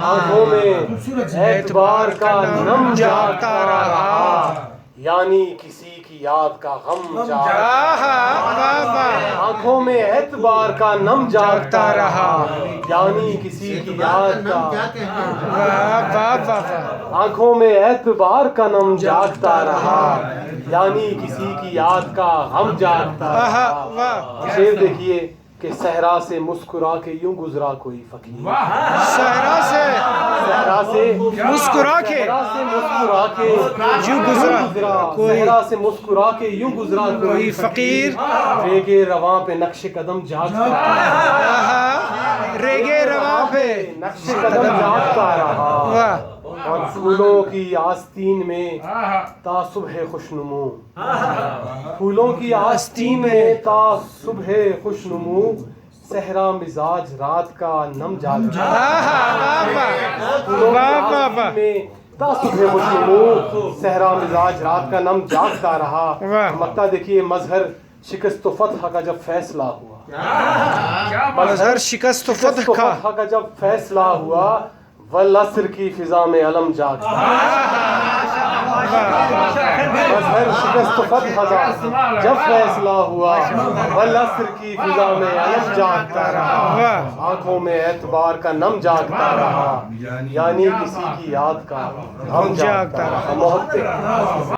آنکھوں میں اعتبار کا نم جاگتا رہا، یعنی کسی کی یاد کا غم جاگتا، آنکھوں میں اعتبار کا نم جاگتا رہا، یعنی کسی کی یاد کا، آنکھوں میں اعتبار کا نم جاگتا رہا، یعنی کسی کی یاد کا غم جاگتا رہا۔ شعر دیکھیے کہ صحرا سے مسکرا کے یوں گزرا کوئی فقیر، صحرا سے مسکرا کے یوں گزرا، صحرا سے مسکرا کے یوں گزرا کوئی فقیر، ریگے رواں پہ نقش قدم جاگتا رہا، ریگے رواں پہ نقش قدم جاگتا رہا، اور پھولوں کی آستین میں تا صبح خوشنمو، پھولوں کی آستین میں تا صبح خوشنمو، صحرا مزاج رات کا نم جاگتا رہا، پھولوں کی آستین میں تا صبح خوشنمو، صحرا مزاج رات کا نم جاگتا رہا۔ مقطع دیکھیے، مظہر شکست و فتح کا جب فیصلہ ہوا، مظہر شکست و فتح کا جب فیصلہ ہوا، والعصر کی فضا میں علم جاگتا، مظہر شکست و فتح کا جب فیصلہ ہوا، والعصر کی فضا میں علم جاگتا رہا، آنکھوں میں اعتبار کا نم جاگتا رہا، یعنی کسی کی یاد کا غم جاگتا رہا۔